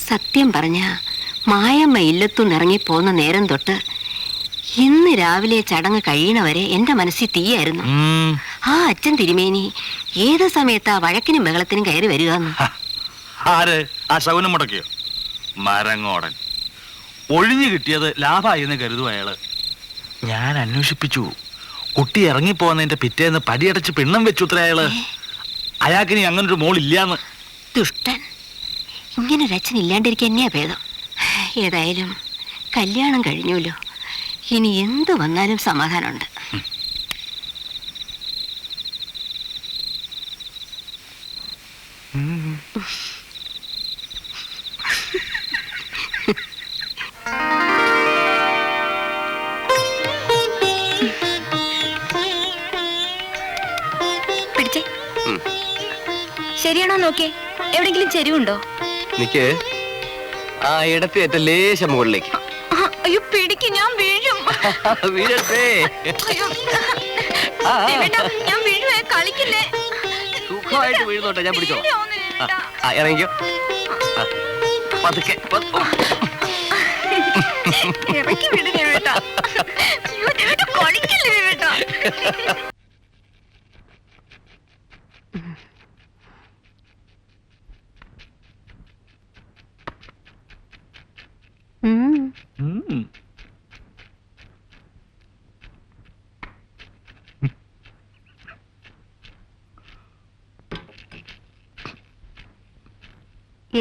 സത്യം പറഞ്ഞ മായമ്മ ഇല്ലത്തുനിന്ന് ഇറങ്ങിപ്പോന്ന നേരം തൊട്ട് ഇന്ന് രാവിലെ ചടങ്ങ് കഴിയണവരെ എന്റെ മനസ്സിൽ തീയായിരുന്നു. ആ അച്ഛൻ തിരുമേനി ഏത് സമയത്താ വഴക്കിനും ബഹളത്തിനും കയറി വരിക? ആര്? ആ ശകുനം മുടക്കിയോ? മരങ്ങോടൻ. ഒഴിഞ്ഞു കിട്ടിയത് ലാഭമായി എന്ന് കരുതും അയാള്. ഞാൻ അന്വേഷിപ്പിച്ചു. കുട്ടി ഇറങ്ങിപ്പോന്നതിന്റെ പിറ്റേന്ന് പടിയടച്ച് പിണ്ണം വെച്ചു അത്ര അയാള്. അയാൾക്കിനി അങ്ങനൊരു മോളില്ലാന്ന്. ദുഷ്ടൻ. ഇങ്ങനൊരു അച്ഛൻ ഇല്ലാണ്ടിരിക്കുക തന്നെയാ ഭേദം. ഏതായാലും കല്യാണം കഴിഞ്ഞുല്ലോ, ഇനി എന്തു വന്നാലും സമാധാനമുണ്ട്. പിടിച്ചേ. ശരിയാണോ നോക്കിയേ? എവിടെങ്കിലും ചെരിവുണ്ടോ? നിക്ക്. ആ ഇടത്തേറ്റ ലേശം മുകളിലേക്ക്. അയ്യോ പിടിക്ക്, ഞാൻ വീഴും. വീഴട്ടെ. ഞാൻ വീഴുവേ, കളിക്കില്ലേ. സുഖമായിട്ട് വീഴുന്നോട്ടെ, ഞാൻ പിടിച്ചോ. ഇറങ്ങിക്കോ. പതുക്കെ ഇറക്കി വിടുന്നേ വേട്ടാ. കളിക്കില്ലേ വേട്ടാ.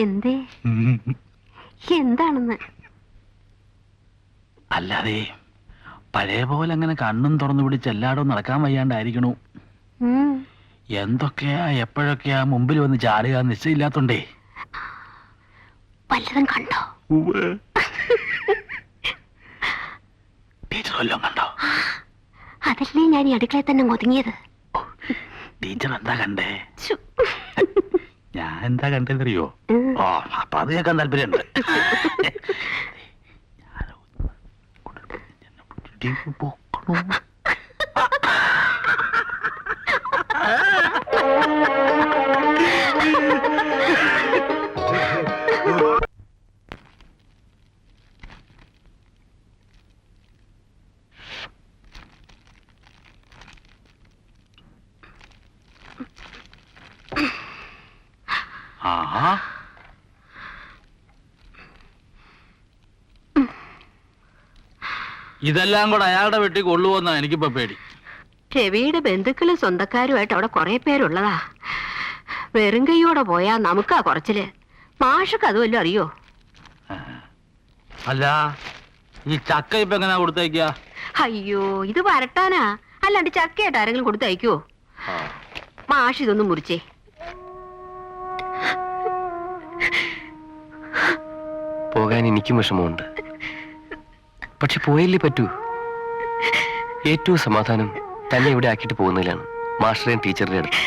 എന്തേ? എന്താണെന്ന്? അല്ലാതെ പഴയ പോലെ അങ്ങനെ കണ്ണും തുറന്നു പിടിച്ച് എല്ലായിടവും നടക്കാൻ വയ്യാണ്ടായിരിക്കണു. എന്തൊക്കെയാ എപ്പോഴൊക്കെയാ മുമ്പിൽ വന്ന് ചാടുക നിശ്ചയില്ലാത്തോണ്ടേ. വല്ലതും കണ്ടോ? ടീച്ചർ വല്ലതും കണ്ടോ? അതല്ലേ ഞാൻ ഈ അടുക്കളയിൽ തന്നെ ഒതുങ്ങിയത്. ടീച്ചർ എന്താ കണ്ടേ? ഞാൻ എന്താ കണ്ടെന്നറിയോ? ഓ, അപ്പൊ അത് കേൾക്കാൻ താല്പര്യമുണ്ട്. ആഹാ, ഇതെല്ലാം കൂടെ അയാളുടെ വെട്ടി കൊള്ളുവോന്നാ എനിക്കിപ്പോ പേടി. രവിയുടെ ബന്ധുക്കളും സ്വന്തക്കാരുമായിട്ട് അവിടെ കുറെ പേരുള്ളതാ. വെറും കൈയോടെ പോയാ നമുക്കാ കുറച്ചില്. മാഷക്ക് അതുമല്ലോ അറിയോ? അല്ല, ഈ ചക്ക ഇപ്പൊ എങ്ങനെയാ കൊടുത്തയക്ക? അയ്യോ, ഇത് വരട്ടാനാ, അല്ലാണ്ട് ചക്കയായിട്ട് ആരെങ്കിലും കൊടുത്തയക്കുവോ? മാഷ് ഇതൊന്നും മുറിച്ചേ. പോകാൻ എനിക്കും വിഷമമുണ്ട്, പക്ഷെ പോയല്ലേ പറ്റൂ. ഏറ്റവും സമാധാനം തന്നെ ഇവിടെ ആക്കിയിട്ട് പോകുന്നതിലാണ്, മാസ്റ്ററേയും ടീച്ചറുടെ അടുത്ത്.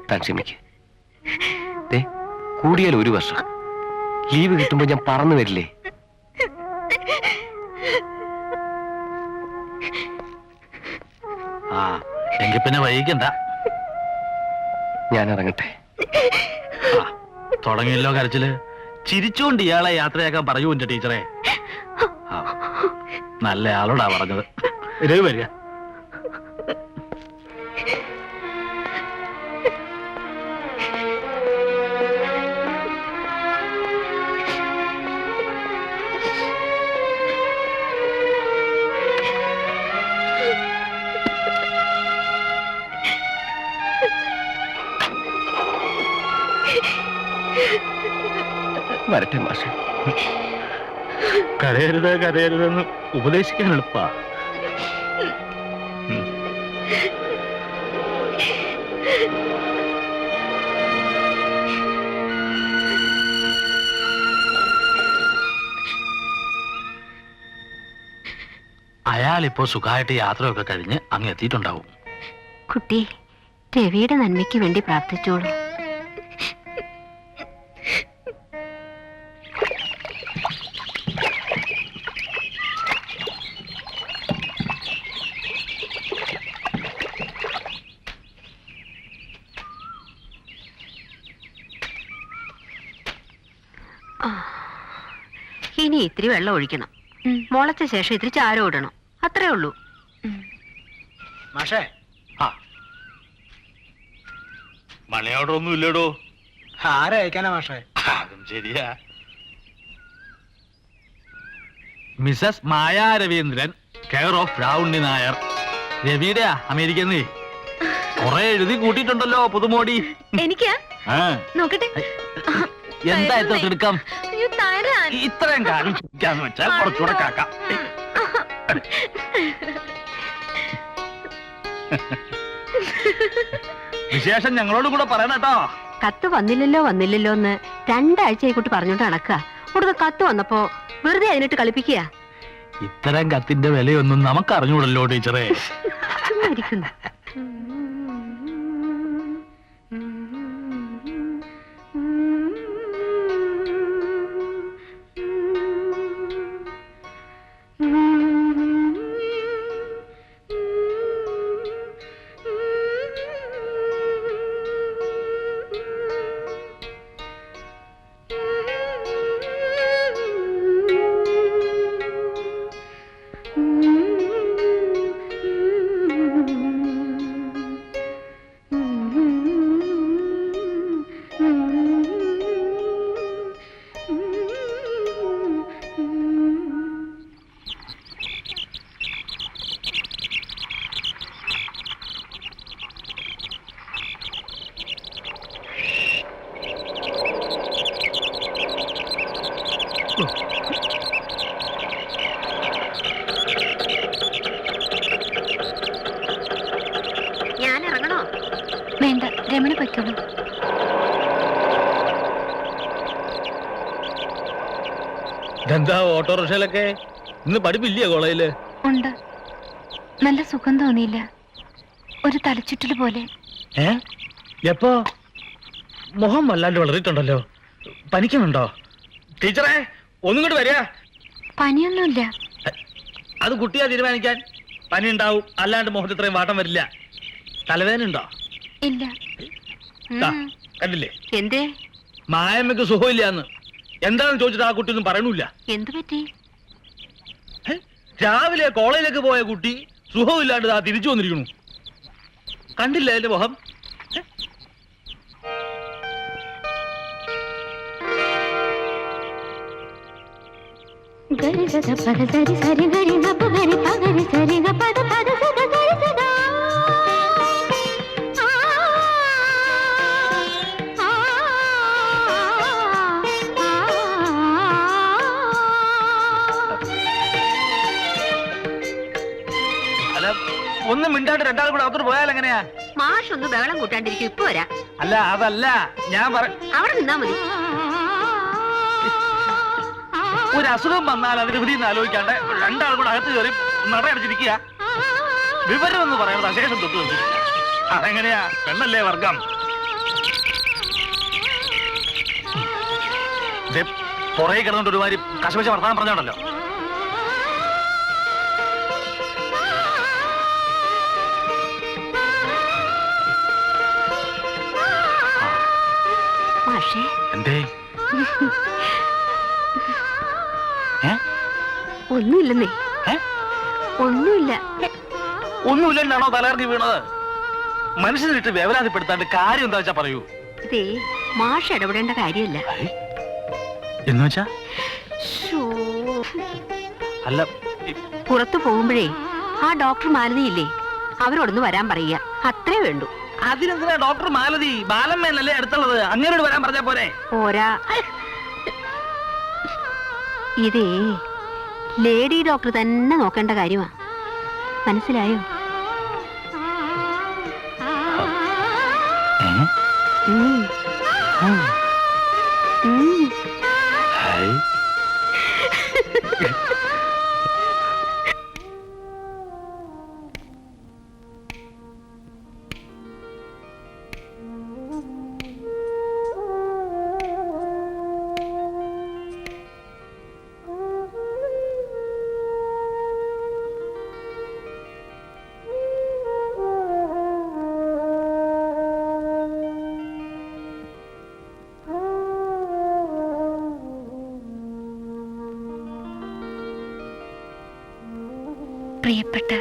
താൻ ക്ഷമിക്ക്. കൂടിയാൽ 1 വർഷം ലീവ് കിട്ടുമ്പോ ഞാൻ പറന്നു വരില്ലേ? ആ, എങ്കിൽ പിന്നെ വൈകിക്കണ്ട. ഞാൻ ഇറങ്ങട്ടെ. തുടങ്ങിയല്ലോ കരച്ചില്. ചിരിച്ചുകൊണ്ട് ഇയാളെ യാത്രയാക്കാൻ പറയൂ എന്റെ ടീച്ചറെ. നല്ല ആളോടാ പറഞ്ഞത്. രവി വരിക. വരട്ടെ മാഷെ. കരയരുത് കരയരുതെന്ന് ഉപദേശിക്കാൻ എളുപ്പാ. അയാളിപ്പോ സുഖമായിട്ട് യാത്രയൊക്കെ കഴിഞ്ഞ് അങ്ങ് എത്തിയിട്ടുണ്ടാവും. കുട്ടി, രവിയുടെ നന്മയ്ക്ക് വേണ്ടി പ്രാർത്ഥിച്ചോളൂ. ഇത്തിരി വെള്ളം ഒഴിക്കണം. ഉം. മുളച്ച ശേഷം ഇത്തിരി ചാരം ഇടണം. അത്രേ ഉള്ളൂ. മാഷേ ആ മണി ഓർഡർ ഒന്നും ഇല്ലടോ. ആരയക്കാനാ മാഷേ? അതും ശരിയാ. Mrs Maya Raveendran, care of Ravunni Nair. രവിയുടെ അമേരിക്കന്ന് കൊറേ എഴുതി കൂട്ടിയിട്ടുണ്ടല്ലോ പുതുമോടി. എനിക്ക് ആ, നോക്കട്ടെ. എന്താ എത്ര എടുക്കാം? അയ്യോ, തരാൻ. ഇത്രയും കാര്യം ചിരിക്കാന്ന് വെച്ചാൽ കുറച്ചുകൂടെ കാക്കാം. വിശേഷം ഞങ്ങളോട് കൂടെ പറയണട്ടോ. കത്ത് വന്നില്ലല്ലോ എന്ന് 2 ആഴ്ചയായിക്കോട്ട് പറഞ്ഞോണ്ട് നടക്കുക. കൂടുതൽ കത്ത് വന്നപ്പോ വെറുതെ അതിനിട്ട് കളിപ്പിക്കുക. ഇത്തരം കത്തിന്റെ വിലയൊന്നും നമുക്ക് അറിഞ്ഞൂടല്ലോ ടീച്ചറെ. ചുമ്മാ ഇരിക്കുന്നു. ഞാൻ ഇറങ്ങണോ? വേണ്ട, രമണി പൊയ്ക്കോളൂ. ഇതെന്താ ഓട്ടോറിക്ഷയിലൊക്കെ ഇന്ന് പഠിപ്പില്ലേ കോളേജില്? ഉണ്ട്. നല്ല സുഖം തോന്നിയില്ല. ഒരു തലച്ചുറ്റല് പോലെ. എപ്പോ? മുഖം വല്ലാണ്ട് വളർന്നിട്ടുണ്ടല്ലോ. പനിക്കുന്നുണ്ടോ? ടീച്ചറെ ഒന്നും കൂടി വരിക. പനിയൊന്നുമില്ല. അത് കുട്ടിയാ തീരുമാനിക്കാൻ. പനി ഉണ്ടാവും, അല്ലാണ്ട് മുഖത്ത് ഇത്രയും വാട്ടം വരില്ല. തലവേദന ഉണ്ടോ? ഇല്ല. ദാ, കണ്ടില്ലേ എന്തേ? മായമ്മക്ക് സുഖമില്ലാന്ന്. എന്താണെന്ന് ചോദിച്ചിട്ട് ആ കുട്ടി ഒന്നും പറയണില്ല. എന്തു പറ്റി? രാവിലെ കോളേജിലേക്ക് പോയ കുട്ടി സുഖമില്ലാണ്ട് ആ തിരിച്ചു വന്നിരിക്കണു. കണ്ടില്ല എന്റെ മുഖം? അല്ല, ഒന്നും മിണ്ടാണ്ട് രണ്ടാളും കൂടെ അകത്തോട്ട് പോയാൽ എങ്ങനെയാ? മാഷ് ഒന്ന് ബഹളം കൂട്ടാണ്ടിരിക്കും. ഇപ്പൊ വരാ. അല്ല, അതല്ല ഞാൻ അവിടെ നിന്നാ മതി. ഒരു അസുഖം വന്നാൽ അതിന് വിധി ആലോചിക്കാണ്ട് രണ്ടാളും കൂടെ അകത്ത് കയറി നടയടച്ചിരിക്കുക. വിവരം എന്ന് പറയുന്നത് അശേഷം തൊട്ട് വെച്ചിട്ടില്ല. അതെങ്ങനെയാ? പെണ്ണല്ലേ വർഗം. പുറകെ കിടന്നുകൊണ്ട് ഒരുമാതിരി കശവശ വർത്താനം പറഞ്ഞോണ്ടല്ലോ. മാഷേ, എന്തേ? ഒന്നുമില്ലെന്നേ. ഒന്നുമില്ല. ഒന്നുമില്ലെന്നാണോ തലകറങ്ങി വീണത്? മനുഷ്യനിട്ട് വേവലാതിപ്പെടുത്താണ്ട് കാര്യം എന്താ വെച്ചാ പറയൂ. ഇതേ മാഷ് ഇടപെടേണ്ട കാര്യമല്ല. എന്ന് വെച്ചാ? അല്ല, പുറത്തു പോകുമ്പോഴേ ആ ഡോക്ടർ മാലതിയില്ലേ, അവരോടൊന്ന് വരാൻ പറയുക. അത്രേ വേണ്ടു. അതിനെന്തിനാ ഡോക്ടർ മാലതി? ബാലമ്മേനല്ലേ അടുത്തുള്ളത്? അങ്ങനോട് വരാൻ പറഞ്ഞാ പോരെ? പോരാ. ഇതേ ലേഡി ഡോക്ടർ തന്നെ നോക്കേണ്ട കാര്യമാ. മനസ്സിലായോ? ഉം. ഉം. പ്രിയപ്പെട്ട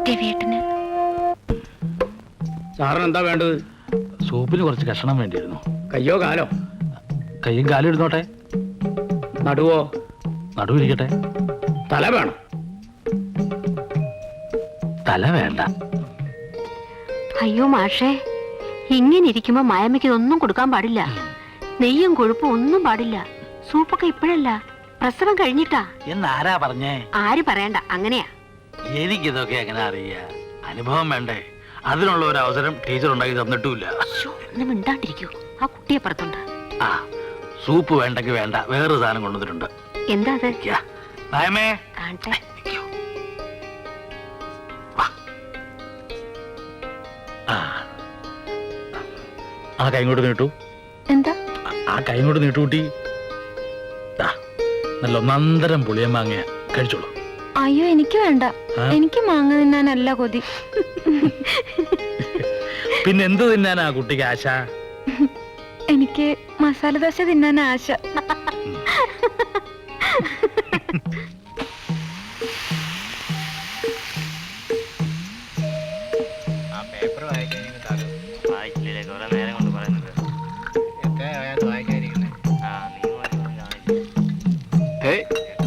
രവിയേട്ടന്. സാറിന് എന്താ വേണ്ടത്? സൂപ്പിന് കുറച്ച് കഷണം വേണ്ടിയിരുന്നു. കയ്യോ കാലോ? കയ്യും കാലും ഇരുന്നോട്ടെ. നടുവോ? നടുവിരിക്കട്ടെ. തല വേണം? തല വേണ്ട. അയ്യോ മാഷേ, ഇങ്ങനെ ഇരിക്കുമ്പോ മായമ്മയ്ക്ക് ഇതൊന്നും കൊടുക്കാൻ പാടില്ല. നെയ്യും കൊഴുപ്പും ഒന്നും പാടില്ല. സൂപ്പൊക്കെ ഇപ്പോഴല്ല, പ്രസവം കഴിഞ്ഞിട്ടാ. എന്നാരാ പറഞ്ഞേ? ആര് പറയണ്ട, അങ്ങനെയാ. എനിക്കിതൊക്കെ എങ്ങനെ അറിയാ? അനുഭവം വേണ്ടേ? അതിനുള്ള ഒരു അവസരം ടീച്ചർ ഉണ്ടാക്കി തന്നിട്ടുമില്ല. ഒന്ന് മിണ്ടാണ്ടിരിക്കൂ, ആ കുട്ടിയെ പുറത്തുണ്ട്. ആ, സൂപ്പ് വേണ്ടെങ്കിൽ വേണ്ട, വേറൊരു സാധനം കൊണ്ടുവന്നിട്ടുണ്ട്. എന്താ അത്? നായമേ, കാണട്ടെ. ആ കൈ ഇങ്ങോട്ട് നീട്ടു. എന്താ? ആ കൈ ഇങ്ങോട്ട് നീട്ടു കൂട്ടി. നല്ല ഒന്നന്തരം പുളിയം മാങ്ങ കഴിച്ചോളൂ. അയ്യോ, എനിക്ക് വേണ്ട. എനിക്ക് മാങ്ങ തിന്നാനല്ല കൊതി. പിന്നെ എന്ത് തിന്നാനാ കുട്ടിക്ക് ആശ? എനിക്ക് മസാല ദോശ തിന്നാൻ ആശ.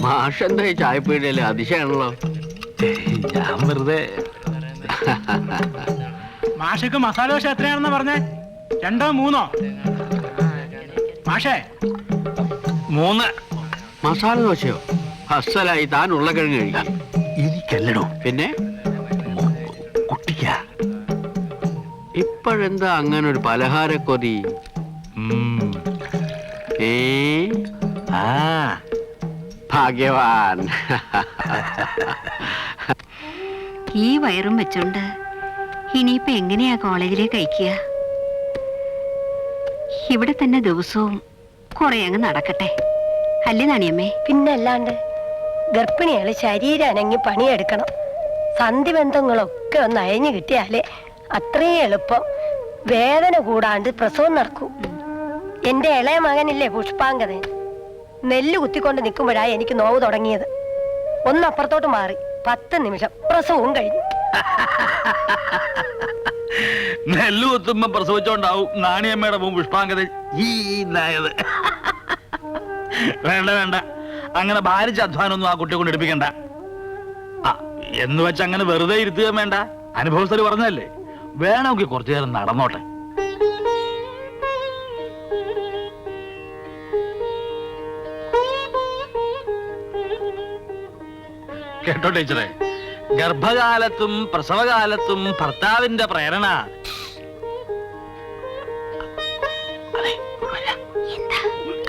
മാഷെന്താ ഈ ചായപ്പീടിയല്ലേ? അതിശയാണല്ലോ. ഞാൻ വെറുതെ. മാഷക്ക് മസാല ദോശ എത്രയാണെന്ന് പറഞ്ഞേ? 2 3? മാഷേ 3. മസാല ദോശയോ? അസലായി. താൻ ഉരുളക്കിഴങ്ങ് കഴിക്കാം. എനിക്കല്ലടോ, പിന്നെ കുട്ടിക്കാ. ഇപ്പോഴെന്താ അങ്ങനെ ഒരു പലഹാരക്കൊതി? ആ, ഭാഗ്യവാൻ. ഈ വയറും വെച്ചോണ്ട് ഇനിയിപ്പോ എങ്ങനെയാ കോളേജിലേക്ക് അയക്കുക? ഇവിടെ തന്നെ ദിവസവും കുറെ അങ്ങ് നടക്കട്ടെ, അല്ലേ നാണിയമ്മേ? പിന്നല്ലാണ്ട് ഗർഭിണികള് ശരീരം അനങ്ങി പണിയെടുക്കണം. സന്ധിബന്ധങ്ങളൊക്കെ ഒന്ന് അയഞ്ഞു കിട്ടിയാലേ അത്രയും എളുപ്പം വേദന കൂടാണ്ട് പ്രസവം നടക്കൂ. എന്റെ ഇളയ മകനില്ലേ പുഷ്പാങ്കതൻ, നെല്ല് കുത്തിക്കൊണ്ട് നിൽക്കുമ്പോഴാണ് എനിക്ക് നോവ് തുടങ്ങിയത്. ഒന്നപ്പുറത്തോട്ട് മാറി 10 നിമിഷം പ്രസവവും കഴിഞ്ഞു. നെല്ല് കുത്തുമ്പോ പ്രസവിച്ചോണ്ടാവും നാണിയമ്മയുടെ മുമ്പ് പുഷ്പാങ്കത ഈ നായത്. വേണ്ട വേണ്ട, അങ്ങനെ ഭാരിച്ച അധ്വാനമൊന്നും ആ കുട്ടിയെ കൊണ്ട് എടുപ്പിക്കണ്ട. എന്ന് വെച്ച് അങ്ങനെ വെറുതെ ഇരുത്തുകയും വേണ്ട. അനുഭവസ്ഥര് പറഞ്ഞല്ലേ, വേണമെങ്കിൽ കുറച്ചു നേരം നടന്നോട്ടെ. കേട്ടോ ടീച്ചറെ, ഗർഭകാലത്തും പ്രസവകാലത്തും ഭർത്താവിന്റെ പ്രേരണ.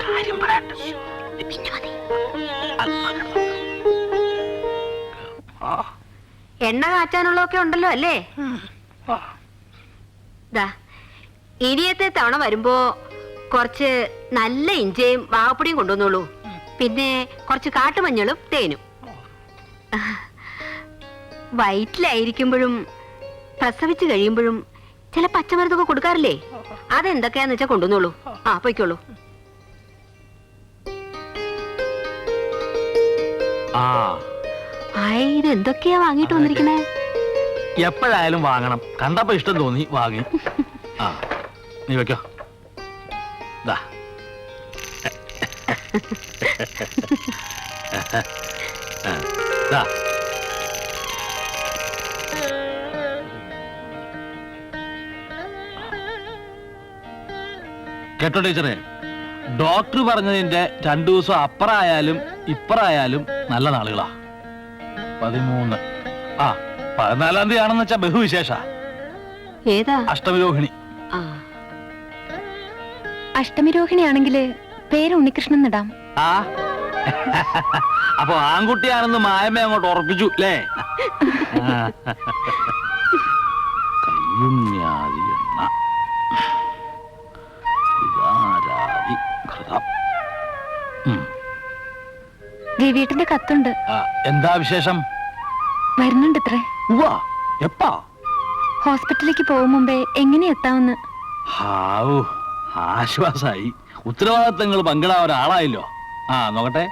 കാര്യം പറയട്ടെ. എണ്ണ കാച്ചാനുള്ളതൊക്കെ ഉണ്ടല്ലോ അല്ലേ? ഇനിയത്തെ തവണ വരുമ്പോ കുറച്ച് നല്ല ഇഞ്ചയും വാഗപ്പൊടിയും കൊണ്ടുവന്നോളൂ. പിന്നെ കുറച്ച് കാട്ടുമഞ്ഞളും തേനും. വയറ്റിലായിരിക്കുമ്പോഴും പ്രസവിച്ചു കഴിയുമ്പോഴും ചില പച്ചമരുന്നൊക്കെ കൊടുക്കാറില്ലേ? അതെന്തൊക്കെയാന്ന് വെച്ചാ കൊണ്ടുവന്നോളൂ. പൊയ്ക്കോളൂ. ഇത് എന്തൊക്കെയാ വാങ്ങിട്ട് വന്നിരിക്കണേ? എപ്പോഴായാലും വാങ്ങണം. കണ്ടപ്പോ ഇഷ്ടം തോന്നി വാങ്ങി. നീ വെക്കോ. കേട്ടോ ടീച്ചറെ, ഡോക്ടർ പറഞ്ഞതിന്റെ 2 ദിവസം അപ്പറായാലും ഇപ്പറായാലും നല്ല നാളുകളാ. 13. 14-ാം തീയതി ആണെന്ന് വെച്ചാ ബഹുവിശേഷ. ഏതാ? അഷ്ടമിരോഹിണി. അഷ്ടമിരോഹിണിയാണെങ്കില് പേര് ഉണ്ണികൃഷ്ണൻ ഇടാം. അപ്പൊ ആൺകുട്ടിയാണെന്ന് മായമ്മ അങ്ങോട്ട് ഉറപ്പിച്ചു അല്ലേ? കയ്യുണ്യാദി എണ്ണ ഇതാരാദി ഘൃതം. രവിയേട്ടന്റെ കത്തുണ്ട്. എന്താ വിശേഷം? വരുന്നുണ്ട് ഇത്രേ. എപ്പാ? ഹോസ്പിറ്റലിലേക്ക് പോകും മുമ്പേ എങ്ങനെ എത്താമെന്ന്. ആശ്വാസായി. ഉത്തരവാദിത്തങ്ങൾ പങ്കിടാൻ ഒരാളായല്ലോ. നോക്കട്ടെ.